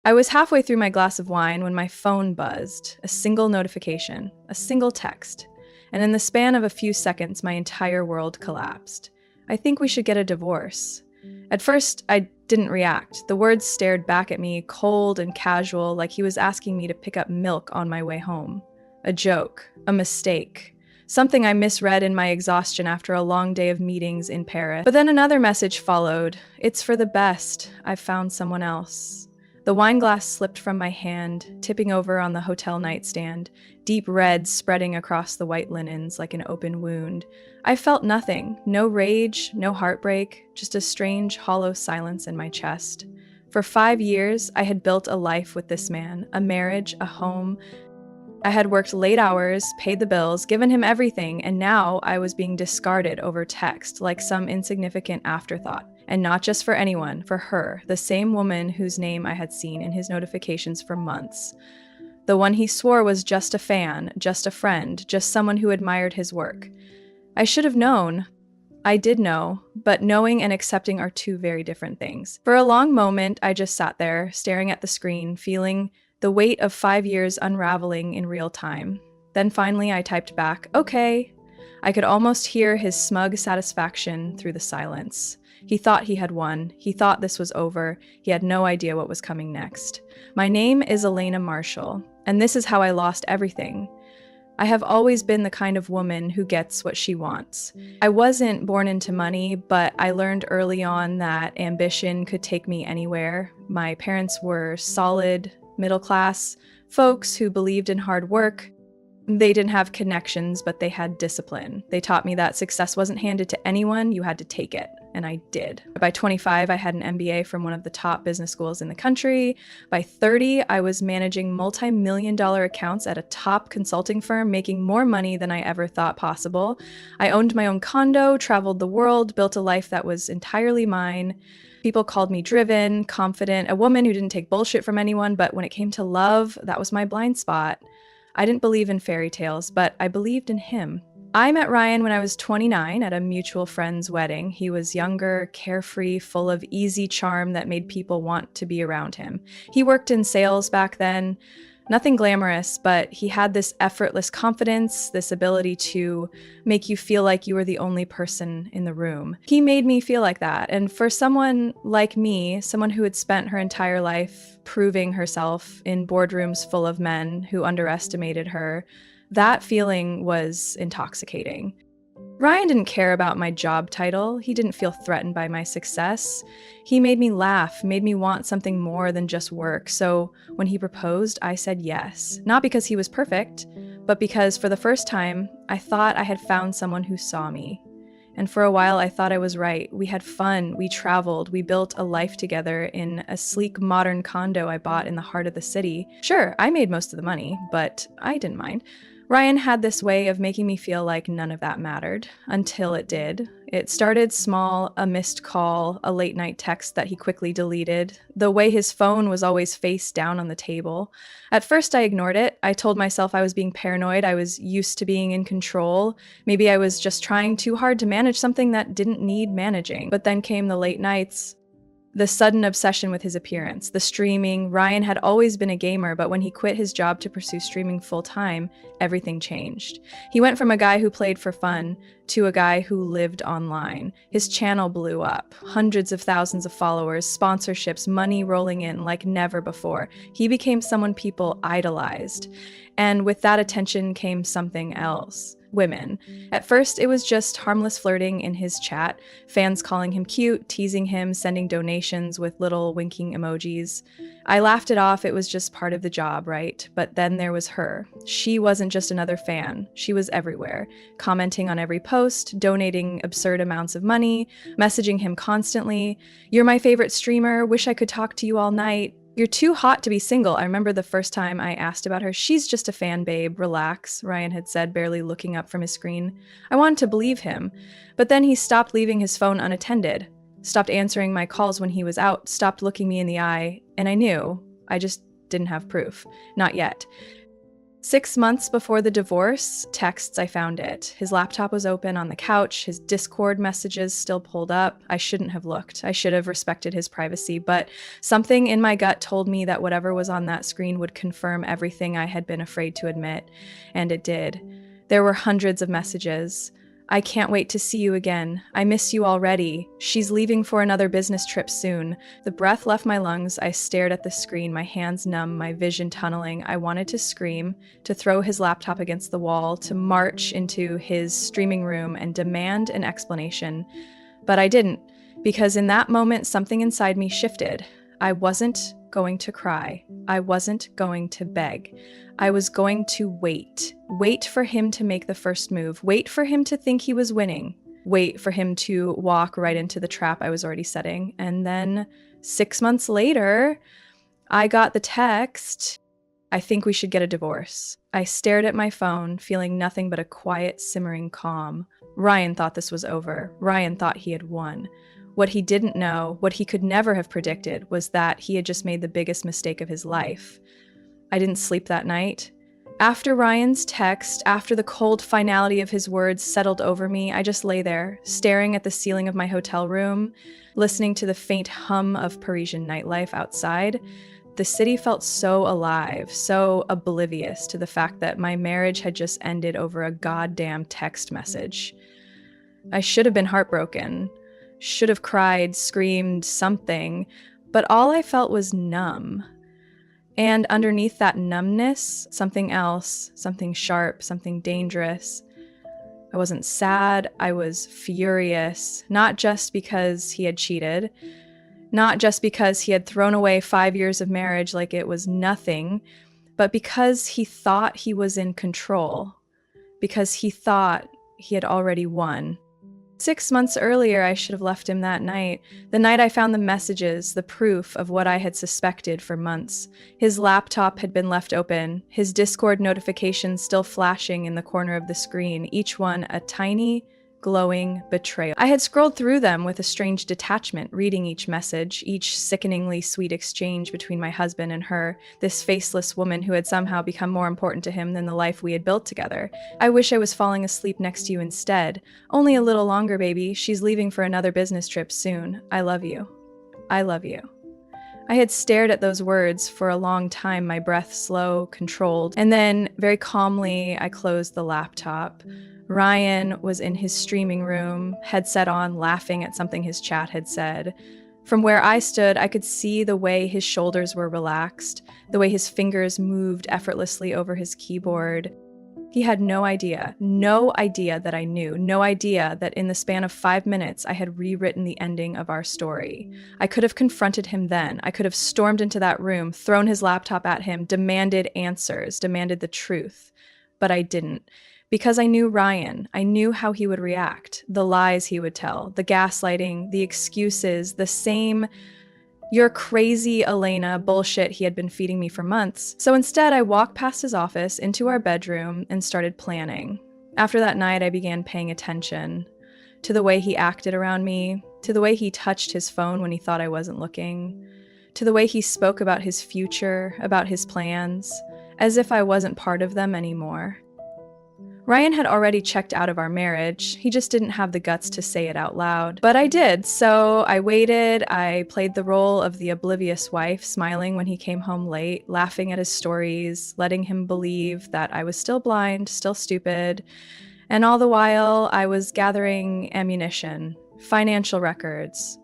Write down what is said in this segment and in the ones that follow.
I was halfway through my glass of wine when my phone buzzed. A single notification, a single text. And in the span of a few seconds, my entire world collapsed. I think we should get a divorce. At first, I didn't react. The words stared back at me, cold and casual, like he was asking me to pick up milk on my way home. A joke, a mistake, something I misread in my exhaustion after a long day of meetings in Paris. But then another message followed. It's for the best. I've found someone else. The wine glass slipped from my hand, tipping over on the hotel nightstand, deep red spreading across the white linens like an open wound. I felt nothing, no rage, no heartbreak, just a strange, hollow silence in my chest. For 5 years, I had built a life with this man, a marriage, a home. I had worked late hours, paid the bills, given him everything, and now I was being discarded over text like some insignificant afterthought. And not just for anyone, for her, the same woman whose name I had seen in his notifications for months. The one he swore was just a fan, just a friend, just someone who admired his work. I should have known. I did know, but knowing and accepting are two very different things. For a long moment, I just sat there, staring at the screen, feeling the weight of 5 years unraveling in real time. Then finally I typed back, okay. I could almost hear his smug satisfaction through the silence. He thought he had won. He thought this was over. He had no idea what was coming next. My name is Elena Marshall, and this is how I lost everything. I have always been the kind of woman who gets what she wants. I wasn't born into money, but I learned early on that ambition could take me anywhere. My parents were solid, middle-class folks who believed in hard work. They didn't have connections, but they had discipline. They taught me that success wasn't handed to anyone, you had to take it. And I did. By 25, I had an MBA from one of the top business schools in the country. By 30, I was managing multi-million-dollar accounts at a top consulting firm, making more money than I ever thought possible. I owned my own condo, traveled the world, built a life that was entirely mine. People called me driven, confident, a woman who didn't take bullshit from anyone, but when it came to love, that was my blind spot. I didn't believe in fairy tales, but I believed in him. I met Ryan when I was 29 at a mutual friend's wedding. He was younger, carefree, full of easy charm that made people want to be around him. He worked in sales back then. Nothing glamorous, but he had this effortless confidence, this ability to make you feel like you were the only person in the room. He made me feel like that. And for someone like me, someone who had spent her entire life proving herself in boardrooms full of men who underestimated her, that feeling was intoxicating. Ryan didn't care about my job title. He didn't feel threatened by my success. He made me laugh, made me want something more than just work. So when he proposed, I said yes. Not because he was perfect, but because for the first time, I thought I had found someone who saw me. And for a while, I thought I was right. We had fun, we traveled, we built a life together in a sleek, modern condo I bought in the heart of the city. Sure, I made most of the money, but I didn't mind. Ryan had this way of making me feel like none of that mattered, until it did. It started small, a missed call, a late-night text that he quickly deleted, the way his phone was always face down on the table. At first, I ignored it. I told myself I was being paranoid, I was used to being in control. Maybe I was just trying too hard to manage something that didn't need managing. But then came the late nights. The sudden obsession with his appearance, the streaming. Ryan had always been a gamer, but when he quit his job to pursue streaming full-time, everything changed. He went from a guy who played for fun to a guy who lived online. His channel blew up. Hundreds of thousands of followers, sponsorships, money rolling in like never before. He became someone people idolized. And with that attention came something else. Women. At first, it was just harmless flirting in his chat, fans calling him cute, teasing him, sending donations with little winking emojis. I laughed it off, it was just part of the job, right? But then there was her. She wasn't just another fan, she was everywhere, commenting on every post, donating absurd amounts of money, messaging him constantly. "You're my favorite streamer, wish I could talk to you all night. You're too hot to be single." I remember the first time I asked about her. "She's just a fan, babe, relax," Ryan had said, barely looking up from his screen. I wanted to believe him, but then he stopped leaving his phone unattended, stopped answering my calls when he was out, stopped looking me in the eye, and I knew. I just didn't have proof. Not yet. 6 months before the divorce, texts, I found it. His laptop was open on the couch, his Discord messages still pulled up. I shouldn't have looked. I should have respected his privacy, but something in my gut told me that whatever was on that screen would confirm everything I had been afraid to admit, and it did. There were hundreds of messages. I can't wait to see you again. I miss you already. She's leaving for another business trip soon. The breath left my lungs. I stared at the screen, my hands numb, my vision tunneling. I wanted to scream, to throw his laptop against the wall, to march into his streaming room and demand an explanation. But I didn't, because in that moment, something inside me shifted. I wasn't going to cry. I wasn't going to beg. I was going to wait. Wait for him to make the first move. Wait for him to think he was winning. Wait for him to walk right into the trap I was already setting. And then 6 months later, I got the text, "I think we should get a divorce." I stared at my phone, feeling nothing but a quiet, simmering calm. Ryan thought this was over. Ryan thought he had won. What he didn't know, what he could never have predicted, was that he had just made the biggest mistake of his life. I didn't sleep that night. After Ryan's text, after the cold finality of his words settled over me, I just lay there, staring at the ceiling of my hotel room, listening to the faint hum of Parisian nightlife outside. The city felt so alive, so oblivious to the fact that my marriage had just ended over a goddamn text message. I should have been heartbroken, should have cried, screamed, something, but all I felt was numb. And underneath that numbness, something else, something sharp, something dangerous. I wasn't sad, I was furious, not just because he had cheated, not just because he had thrown away 5 years of marriage like it was nothing, but because he thought he was in control, because he thought he had already won. 6 months earlier, I should have left him that night. The night I found the messages, the proof of what I had suspected for months. His laptop had been left open, his Discord notifications still flashing in the corner of the screen, each one a tiny, glowing betrayal. I had scrolled through them with a strange detachment, reading each message, each sickeningly sweet exchange between my husband and her, this faceless woman who had somehow become more important to him than the life we had built together. "I wish I was falling asleep next to you instead. Only a little longer, baby. She's leaving for another business trip soon. I love you. I love you." I had stared at those words for a long time, my breath slow, controlled, and then, very calmly, I closed the laptop. Ryan was in his streaming room, headset on, laughing at something his chat had said. From where I stood, I could see the way his shoulders were relaxed, the way his fingers moved effortlessly over his keyboard. He had no idea that I knew, no idea that in the span of 5 minutes I had rewritten the ending of our story. I could have confronted him then. I could have stormed into that room, thrown his laptop at him, demanded answers, demanded the truth. But I didn't. Because I knew Ryan, I knew how he would react, the lies he would tell, the gaslighting, the excuses, the same "you're crazy, Elena" bullshit he had been feeding me for months. So instead, I walked past his office, into our bedroom, and started planning. After that night, I began paying attention to the way he acted around me, to the way he touched his phone when he thought I wasn't looking, to the way he spoke about his future, about his plans, as if I wasn't part of them anymore. Ryan had already checked out of our marriage. He just didn't have the guts to say it out loud. But I did, so I waited. I played the role of the oblivious wife, smiling when he came home late, laughing at his stories, letting him believe that I was still blind, still stupid. And all the while, I was gathering ammunition, financial records,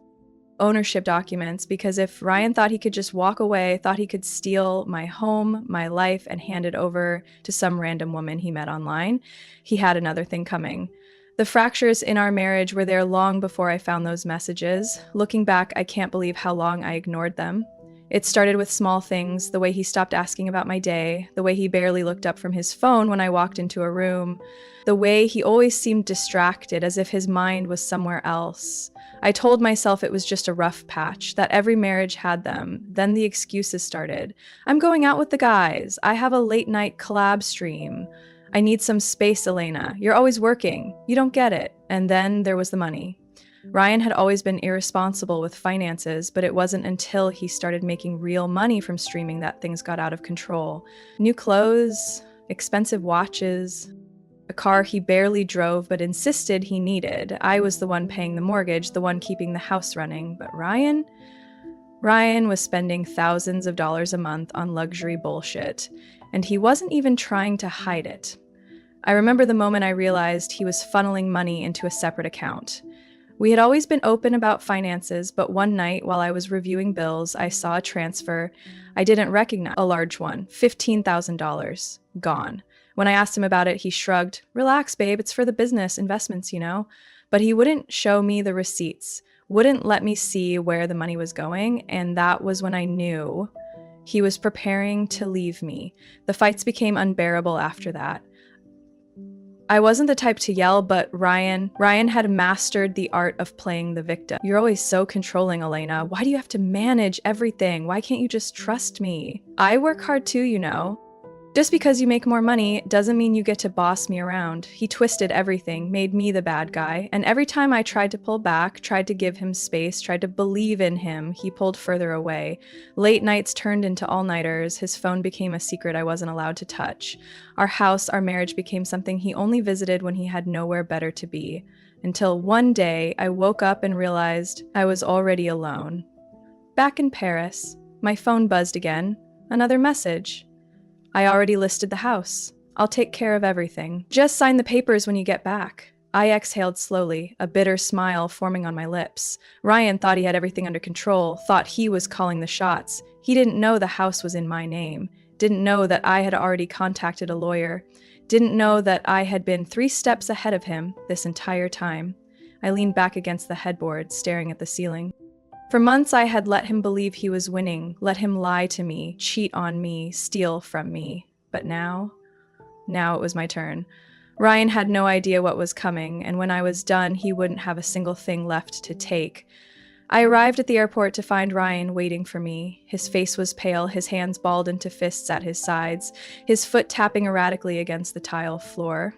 ownership documents, because if Ryan thought he could just walk away, thought he could steal my home, my life, and hand it over to some random woman he met online, he had another thing coming. The fractures in our marriage were there long before I found those messages. Looking back, I can't believe how long I ignored them. It started with small things, the way he stopped asking about my day, the way he barely looked up from his phone when I walked into a room, the way he always seemed distracted, as if his mind was somewhere else. I told myself it was just a rough patch, that every marriage had them. Then the excuses started. "I'm going out with the guys. I have a late night collab stream. I need some space, Elena. You're always working. You don't get it." And then there was the money. Ryan had always been irresponsible with finances, but it wasn't until he started making real money from streaming that things got out of control. New clothes, expensive watches, a car he barely drove but insisted he needed. I was the one paying the mortgage, the one keeping the house running. But Ryan was spending thousands of dollars a month on luxury bullshit, and he wasn't even trying to hide it. I remember the moment I realized he was funneling money into a separate account. We had always been open about finances, but one night while I was reviewing bills, I saw a transfer I didn't recognize, a large one, $15,000, gone. When I asked him about it, he shrugged. Relax, babe, it's for the business investments, you know? But he wouldn't show me the receipts, wouldn't let me see where the money was going, and that was when I knew he was preparing to leave me. The fights became unbearable after that. I wasn't the type to yell, but Ryan had mastered the art of playing the victim. You're always so controlling, Elena. Why do you have to manage everything? Why can't you just trust me? I work hard too, you know. Just because you make more money doesn't mean you get to boss me around. He twisted everything, made me the bad guy, and every time I tried to pull back, tried to give him space, tried to believe in him, he pulled further away. Late nights turned into all-nighters, his phone became a secret I wasn't allowed to touch. Our house, our marriage became something he only visited when he had nowhere better to be. Until one day, I woke up and realized I was already alone. Back in Paris, my phone buzzed again. Another message. I already listed the house. I'll take care of everything. Just sign the papers when you get back. I exhaled slowly, a bitter smile forming on my lips. Ryan thought he had everything under control, thought he was calling the shots. He didn't know the house was in my name, didn't know that I had already contacted a lawyer, didn't know that I had been 3 steps ahead of him this entire time. I leaned back against the headboard, staring at the ceiling. For months, I had let him believe he was winning, let him lie to me, cheat on me, steal from me. But now it was my turn. Ryan had no idea what was coming, and when I was done, he wouldn't have a single thing left to take. I arrived at the airport to find Ryan waiting for me. His face was pale, his hands balled into fists at his sides, his foot tapping erratically against the tile floor.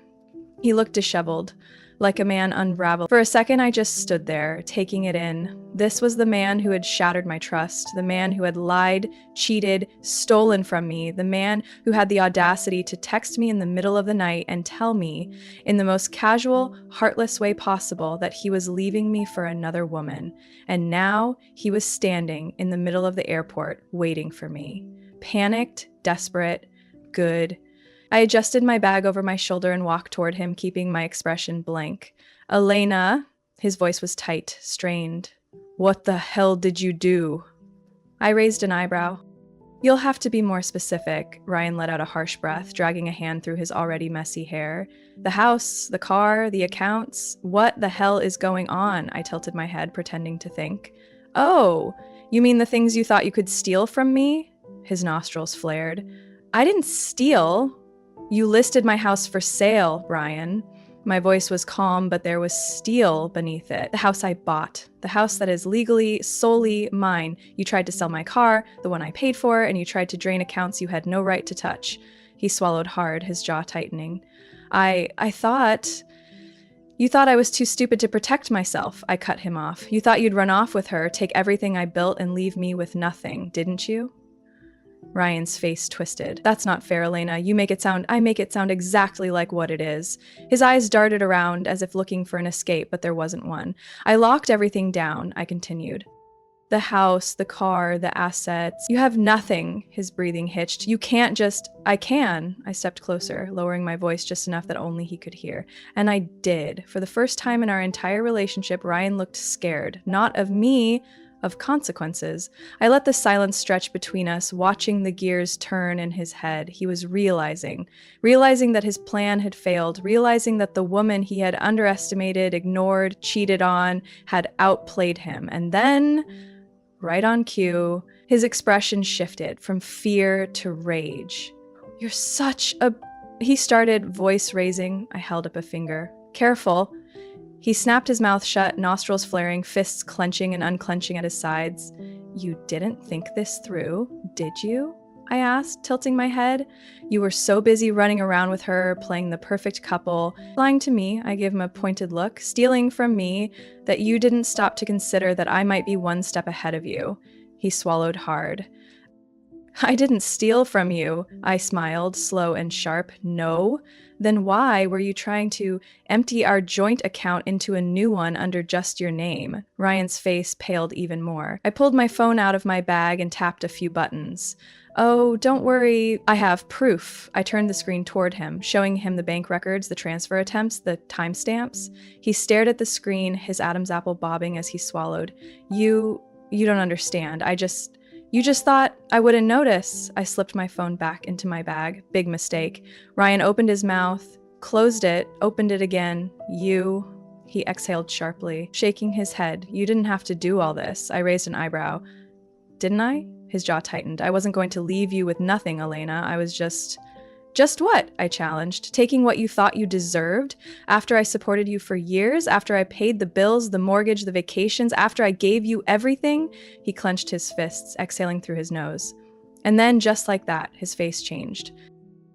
He looked disheveled, like a man unraveled. For a second, I just stood there, taking it in. This was the man who had shattered my trust, the man who had lied, cheated, stolen from me, the man who had the audacity to text me in the middle of the night and tell me, in the most casual, heartless way possible, that he was leaving me for another woman. And now he was standing in the middle of the airport, waiting for me. Panicked, desperate, good. I adjusted my bag over my shoulder and walked toward him, keeping my expression blank. Elena, his voice was tight, strained. What the hell did you do? I raised an eyebrow. You'll have to be more specific. Ryan let out a harsh breath, dragging a hand through his already messy hair. The house, the car, the accounts. What the hell is going on? I tilted my head, pretending to think. Oh, you mean the things you thought you could steal from me? His nostrils flared. I didn't steal. You listed my house for sale, Ryan. My voice was calm, but there was steel beneath it. The house I bought. The house that is legally, solely mine. You tried to sell my car, the one I paid for, and you tried to drain accounts you had no right to touch. He swallowed hard, his jaw tightening. I thought... You thought I was too stupid to protect myself, I cut him off. You thought you'd run off with her, take everything I built, and leave me with nothing, didn't you? Ryan's face twisted. That's not fair, Elena. I make it sound exactly like what it is. His eyes darted around as if looking for an escape, but there wasn't one. I locked everything down, I continued. The house, the car, the assets. You have nothing, his breathing hitched. You can't just... I can. I stepped closer, lowering my voice just enough that only he could hear. And I did. For the first time in our entire relationship, Ryan looked scared. Not of me, of consequences. I let the silence stretch between us, watching the gears turn in his head. He was realizing that his plan had failed, realizing that the woman he had underestimated, ignored, cheated on, had outplayed him. And then, right on cue, his expression shifted from fear to rage. You're such a... He started, voice raising. I held up a finger. Careful. He snapped his mouth shut, nostrils flaring, fists clenching and unclenching at his sides. You didn't think this through, did you? I asked, tilting my head. You were so busy running around with her, playing the perfect couple, lying to me, I gave him a pointed look, stealing from me, that you didn't stop to consider that I might be one step ahead of you. He swallowed hard. I didn't steal from you, I smiled, slow and sharp. No? Then why were you trying to empty our joint account into a new one under just your name? Ryan's face paled even more. I pulled my phone out of my bag and tapped a few buttons. Oh, don't worry, I have proof. I turned the screen toward him, showing him the bank records, the transfer attempts, the timestamps. He stared at the screen, his Adam's apple bobbing as he swallowed. You don't understand. You just thought I wouldn't notice. I slipped my phone back into my bag. Big mistake. Ryan opened his mouth, closed it, opened it again. He exhaled sharply, shaking his head. You didn't have to do all this. I raised an eyebrow. Didn't I? His jaw tightened. I wasn't going to leave you with nothing, Elena. I was just what? I challenged. Taking what you thought you deserved? After I supported you for years? After I paid the bills, the mortgage, the vacations? After I gave you everything? He clenched his fists, exhaling through his nose. And then, just like that, his face changed.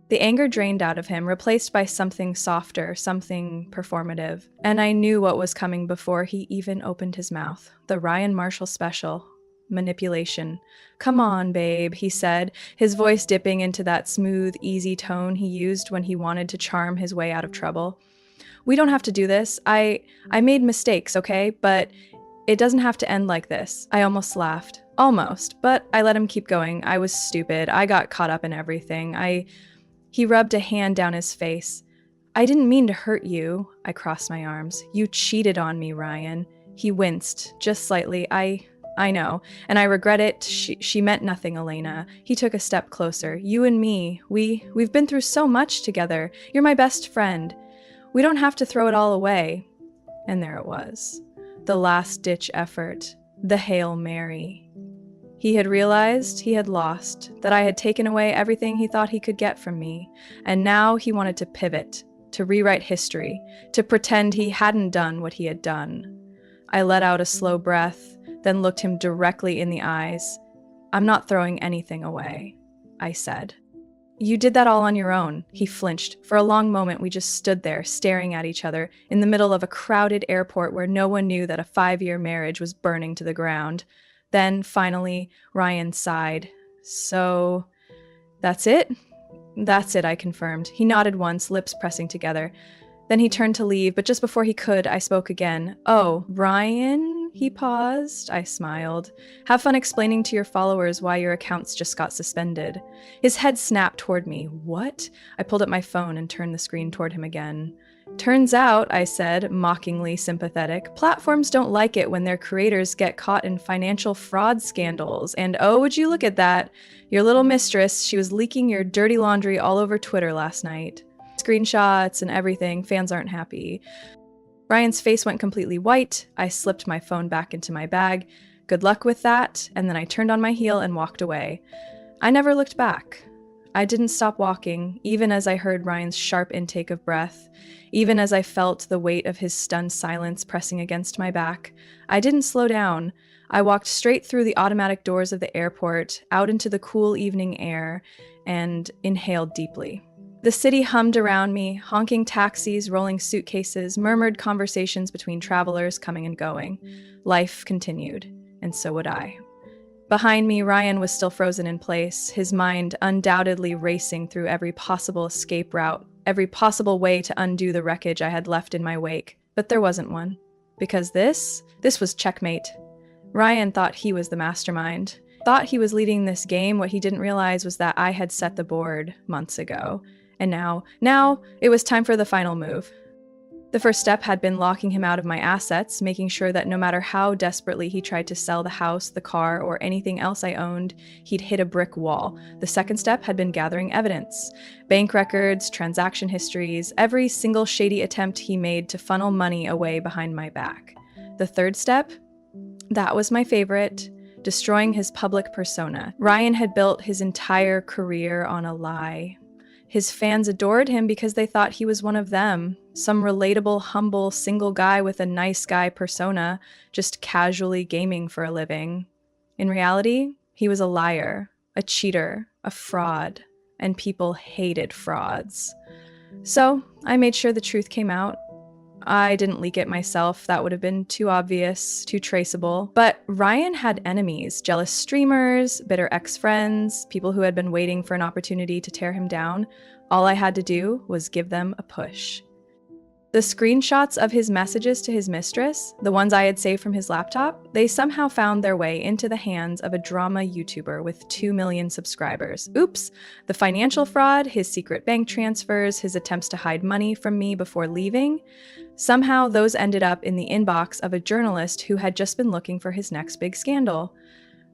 The anger drained out of him, replaced by something softer, something performative. And I knew what was coming before he even opened his mouth. The Ryan Marshall special. Manipulation. Come on, babe, he said, his voice dipping into that smooth, easy tone he used when he wanted to charm his way out of trouble. We don't have to do this. I made mistakes, okay? But it doesn't have to end like this. I almost laughed. Almost. But I let him keep going. I was stupid. I got caught up in everything. He rubbed a hand down his face. I didn't mean to hurt you. I crossed my arms. You cheated on me, Ryan. He winced, just slightly. I know, and I regret it. She meant nothing, Elena. He took a step closer. You and me, we've been through so much together. You're my best friend. We don't have to throw it all away. And there it was. The last-ditch effort. The Hail Mary. He had realized he had lost, that I had taken away everything he thought he could get from me, and now he wanted to pivot, to rewrite history, to pretend he hadn't done what he had done. I let out a slow breath, then looked him directly in the eyes. I'm not throwing anything away, I said. You did that all on your own. He flinched. For a long moment, we just stood there, staring at each other, in the middle of a crowded airport where no one knew that a 5-year marriage was burning to the ground. Then, finally, Ryan sighed. So, that's it? That's it, I confirmed. He nodded once, lips pressing together. Then he turned to leave, but just before he could, I spoke again. Oh, Ryan? He paused. I smiled. Have fun explaining to your followers why your accounts just got suspended. His head snapped toward me. What? I pulled up my phone and turned the screen toward him again. Turns out, I said, mockingly sympathetic, platforms don't like it when their creators get caught in financial fraud scandals. And oh, would you look at that? Your little mistress, she was leaking your dirty laundry all over Twitter last night. Screenshots and everything. Fans aren't happy. Ryan's face went completely white. I slipped my phone back into my bag. Good luck with that. And then I turned on my heel and walked away. I never looked back. I didn't stop walking, even as I heard Ryan's sharp intake of breath, even as I felt the weight of his stunned silence pressing against my back. I didn't slow down. I walked straight through the automatic doors of the airport, out into the cool evening air, and inhaled deeply. The city hummed around me, honking taxis, rolling suitcases, murmured conversations between travelers coming and going. Life continued, and so would I. Behind me, Ryan was still frozen in place, his mind undoubtedly racing through every possible escape route, every possible way to undo the wreckage I had left in my wake. But there wasn't one. Because this was checkmate. Ryan thought he was the mastermind. Thought he was leading this game. What he didn't realize was that I had set the board months ago. And now it was time for the final move. The first step had been locking him out of my assets, making sure that no matter how desperately he tried to sell the house, the car, or anything else I owned, he'd hit a brick wall. The second step had been gathering evidence. Bank records, transaction histories, every single shady attempt he made to funnel money away behind my back. The third step? That was my favorite. Destroying his public persona. Ryan had built his entire career on a lie. His fans adored him because they thought he was one of them, some relatable, humble, single guy with a nice guy persona, just casually gaming for a living. In reality, he was a liar, a cheater, a fraud, and people hated frauds. So I made sure the truth came out. I didn't leak it myself. That would have been too obvious, too traceable. But Ryan had enemies, jealous streamers, bitter ex-friends, people who had been waiting for an opportunity to tear him down. All I had to do was give them a push. The screenshots of his messages to his mistress, the ones I had saved from his laptop, they somehow found their way into the hands of a drama YouTuber with 2 million subscribers. Oops! The financial fraud, his secret bank transfers, his attempts to hide money from me before leaving, somehow those ended up in the inbox of a journalist who had just been looking for his next big scandal.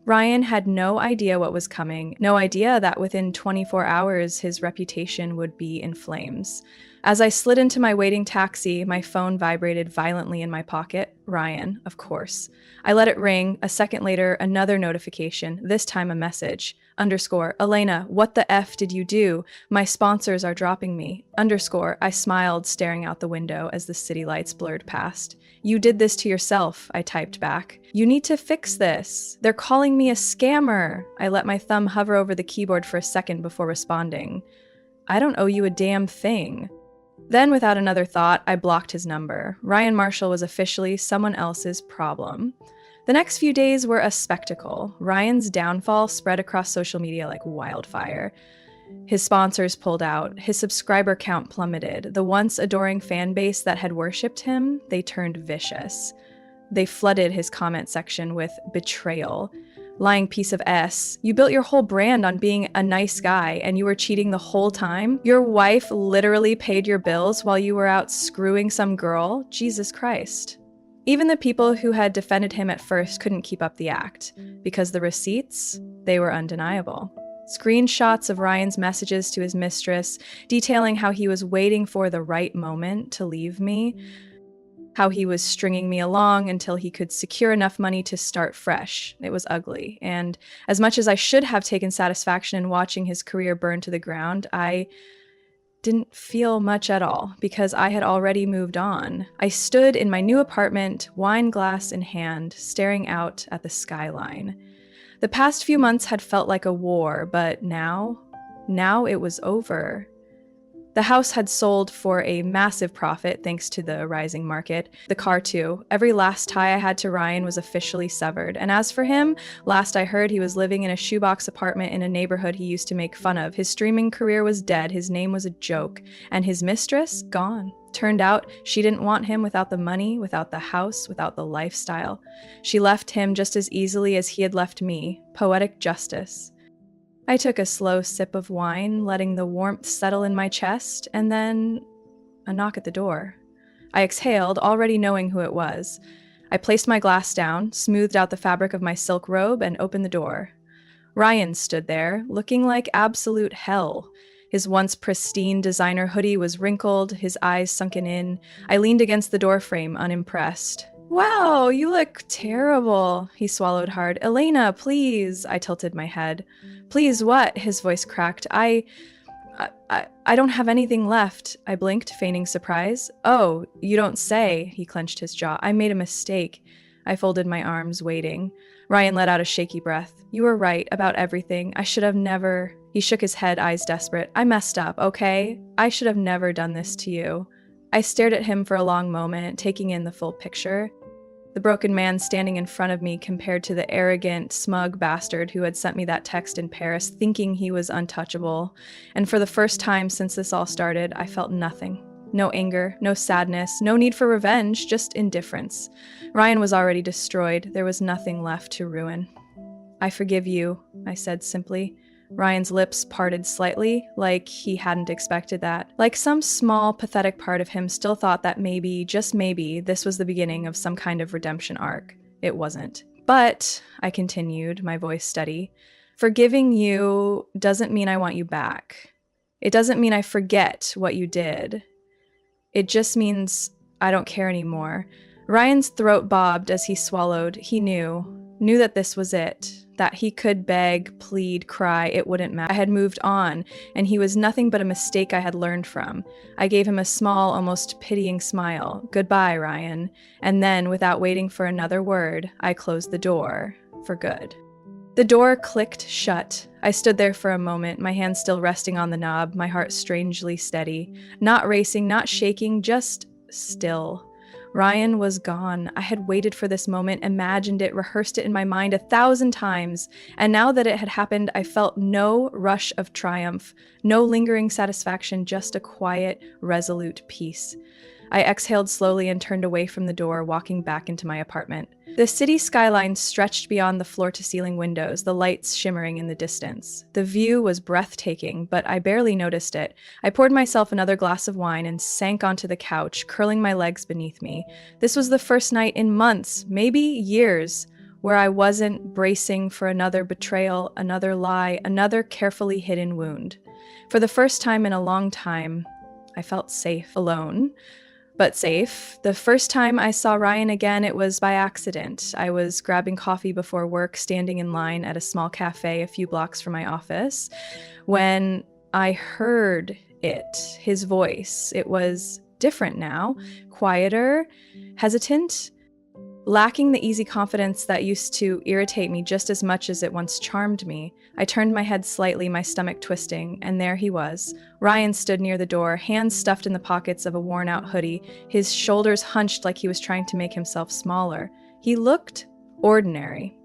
Ryan had no idea what was coming, no idea that within 24 hours his reputation would be in flames. As I slid into my waiting taxi, my phone vibrated violently in my pocket. Ryan, of course. I let it ring. A second later, another notification, this time a message. Elena, what the F did you do? My sponsors are dropping me. I smiled, staring out the window as the city lights blurred past. You did this to yourself, I typed back. You need to fix this. They're calling me a scammer. I let my thumb hover over the keyboard for a second before responding. I don't owe you a damn thing. Then, without another thought, I blocked his number. Ryan Marshall was officially someone else's problem. The next few days were a spectacle. Ryan's downfall spread across social media like wildfire. His sponsors pulled out. His subscriber count plummeted. The once adoring fan base that had worshipped him, they turned vicious. They flooded his comment section with betrayal. Lying piece of S. You built your whole brand on being a nice guy and you were cheating the whole time? Your wife literally paid your bills while you were out screwing some girl? Jesus Christ. Even the people who had defended him at first couldn't keep up the act, because the receipts, they were undeniable. Screenshots of Ryan's messages to his mistress, detailing how he was waiting for the right moment to leave me, how he was stringing me along until he could secure enough money to start fresh. It was ugly. And as much as I should have taken satisfaction in watching his career burn to the ground, I didn't feel much at all because I had already moved on. I stood in my new apartment, wine glass in hand, staring out at the skyline. The past few months had felt like a war, but now it was over. The house had sold for a massive profit thanks to the rising market. The car too. Every last tie I had to Ryan was officially severed. And as for him, last I heard he was living in a shoebox apartment in a neighborhood he used to make fun of. His streaming career was dead, his name was a joke, and his mistress, gone. Turned out she didn't want him without the money, without the house, without the lifestyle. She left him just as easily as he had left me. Poetic justice. I took a slow sip of wine, letting the warmth settle in my chest, and then a knock at the door. I exhaled, already knowing who it was. I placed my glass down, smoothed out the fabric of my silk robe, and opened the door. Ryan stood there, looking like absolute hell. His once pristine designer hoodie was wrinkled, his eyes sunken in. I leaned against the doorframe, unimpressed. Wow, you look terrible, he swallowed hard. Elena, please. I tilted my head. Please what? His voice cracked. I don't have anything left. I blinked, feigning surprise. Oh, you don't say, he clenched his jaw. I made a mistake. I folded my arms, waiting. Ryan let out a shaky breath. You were right about everything. I should have never... He shook his head, eyes desperate. I messed up, okay? I should have never done this to you. I stared at him for a long moment, taking in the full picture. The broken man standing in front of me compared to the arrogant, smug bastard who had sent me that text in Paris, thinking he was untouchable. And for the first time since this all started, I felt nothing. No anger, no sadness, no need for revenge, just indifference. Ryan was already destroyed. There was nothing left to ruin. I forgive you, I said simply. Ryan's lips parted slightly, like he hadn't expected that. Like some small, pathetic part of him still thought that maybe, just maybe, this was the beginning of some kind of redemption arc. It wasn't. But, I continued, my voice steady, forgiving you doesn't mean I want you back. It doesn't mean I forget what you did. It just means I don't care anymore. Ryan's throat bobbed as he swallowed. He knew that this was it. That he could beg, plead, cry, it wouldn't matter. I had moved on, and he was nothing but a mistake I had learned from. I gave him a small, almost pitying smile. Goodbye, Ryan. And then, without waiting for another word, I closed the door. For good. The door clicked shut. I stood there for a moment, my hand still resting on the knob, my heart strangely steady. Not racing, not shaking, just still. Ryan was gone. I had waited for this moment, imagined it, rehearsed it in my mind 1,000 times, and now that it had happened, I felt no rush of triumph, no lingering satisfaction, just a quiet, resolute peace. I exhaled slowly and turned away from the door, walking back into my apartment. The city skyline stretched beyond the floor-to-ceiling windows, the lights shimmering in the distance. The view was breathtaking, but I barely noticed it. I poured myself another glass of wine and sank onto the couch, curling my legs beneath me. This was the first night in months, maybe years, where I wasn't bracing for another betrayal, another lie, another carefully hidden wound. For the first time in a long time, I felt safe, alone, but safe. The first time I saw Ryan again, it was by accident. I was grabbing coffee before work, standing in line at a small cafe a few blocks from my office, when I heard it, his voice. It was different now, quieter, hesitant, lacking the easy confidence that used to irritate me just as much as it once charmed me. I turned my head slightly, my stomach twisting, and there he was. Ryan stood near the door, hands stuffed in the pockets of a worn-out hoodie, his shoulders hunched like he was trying to make himself smaller. He looked ordinary.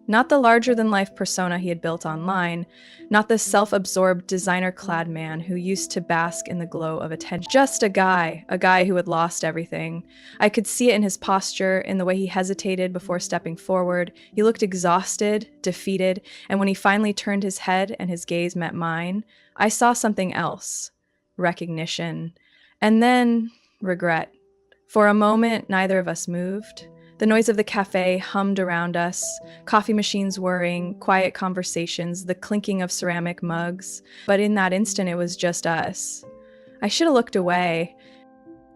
Not the larger-than-life persona he had built online, not the self-absorbed, designer-clad man who used to bask in the glow of attention. Just a guy who had lost everything. I could see it in his posture, in the way he hesitated before stepping forward. He looked exhausted, defeated, and when he finally turned his head and his gaze met mine, I saw something else. Recognition. And then regret. For a moment, neither of us moved. The noise of the cafe hummed around us, coffee machines whirring, quiet conversations, the clinking of ceramic mugs. But in that instant, it was just us. I should have looked away,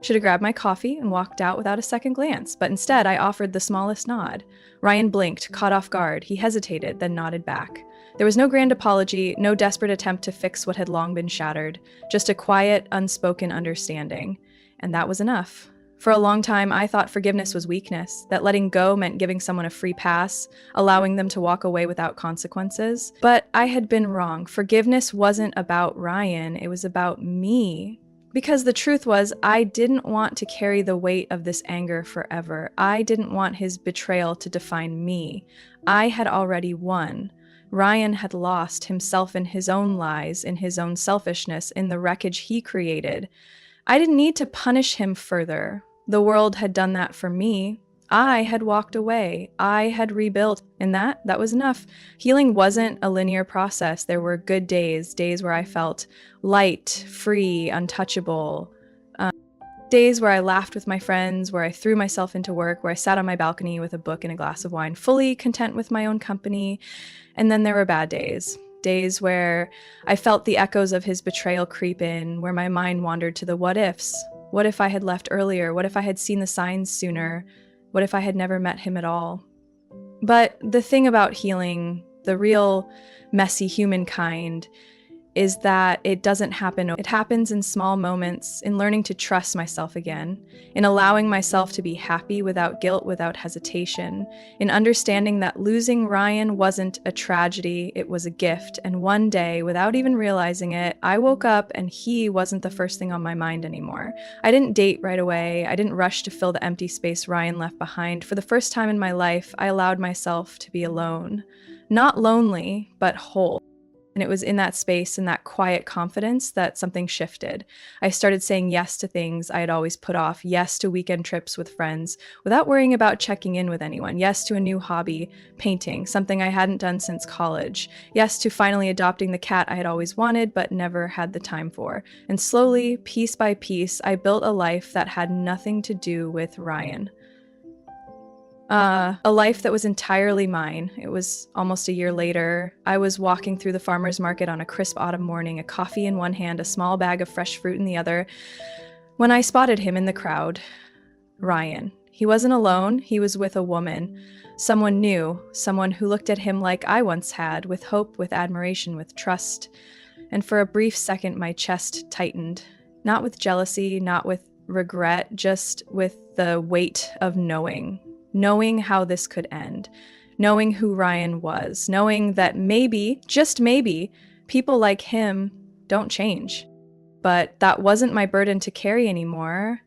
should have grabbed my coffee and walked out without a second glance, but instead I offered the smallest nod. Ryan blinked, caught off guard. He hesitated, then nodded back. There was no grand apology, no desperate attempt to fix what had long been shattered, just a quiet, unspoken understanding. And that was enough. For a long time, I thought forgiveness was weakness, that letting go meant giving someone a free pass, allowing them to walk away without consequences. But I had been wrong. Forgiveness wasn't about Ryan, it was about me. Because the truth was, I didn't want to carry the weight of this anger forever. I didn't want his betrayal to define me. I had already won. Ryan had lost himself in his own lies, in his own selfishness, in the wreckage he created. I didn't need to punish him further. The world had done that for me. I had walked away. I had rebuilt, and that was enough. Healing wasn't a linear process. There were good days where I felt light, free, untouchable. Days where I laughed with my friends, where I threw myself into work, where I sat on my balcony with a book and a glass of wine, fully content with my own company. And then there were bad days. Days where I felt the echoes of his betrayal creep in, where my mind wandered to the what ifs. What if I had left earlier? What if I had seen the signs sooner? What if I had never met him at all? But the thing about healing, the real messy humankind, is that it doesn't happen. It happens in small moments, in learning to trust myself again, in allowing myself to be happy without guilt, without hesitation, in understanding that losing Ryan wasn't a tragedy, it was a gift. And one day, without even realizing it, I woke up and he wasn't the first thing on my mind anymore. I didn't date right away. I didn't rush to fill the empty space Ryan left behind. For the first time in my life, I allowed myself to be alone. Not lonely, but whole. And it was in that space, in that quiet confidence, that something shifted. I started saying yes to things I had always put off, yes to weekend trips with friends, without worrying about checking in with anyone, yes to a new hobby, painting, something I hadn't done since college, yes to finally adopting the cat I had always wanted but never had the time for. And slowly, piece by piece, I built a life that had nothing to do with Ryan. A life that was entirely mine. It was almost a year later. I was walking through the farmer's market on a crisp autumn morning, a coffee in one hand, a small bag of fresh fruit in the other, when I spotted him in the crowd. Ryan. He wasn't alone. He was with a woman. Someone new. Someone who looked at him like I once had, with hope, with admiration, with trust. And for a brief second, my chest tightened. Not with jealousy, not with regret, just with the weight of knowing. Knowing how this could end, knowing who Ryan was, knowing that maybe, just maybe, people like him don't change. But that wasn't my burden to carry anymore.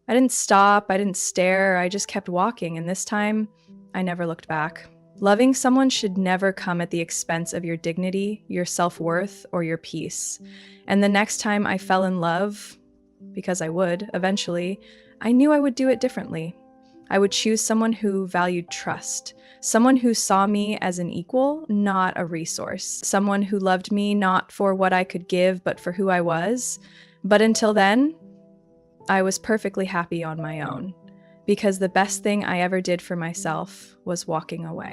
I didn't stop, I didn't stare, I just kept walking, and this time, I never looked back. Loving someone should never come at the expense of your dignity, your self-worth, or your peace. And the next time I fell in love, because I would, eventually, I knew I would do it differently. I would choose someone who valued trust, someone who saw me as an equal, not a resource, someone who loved me not for what I could give, but for who I was. But until then, I was perfectly happy on my own, because the best thing I ever did for myself was walking away.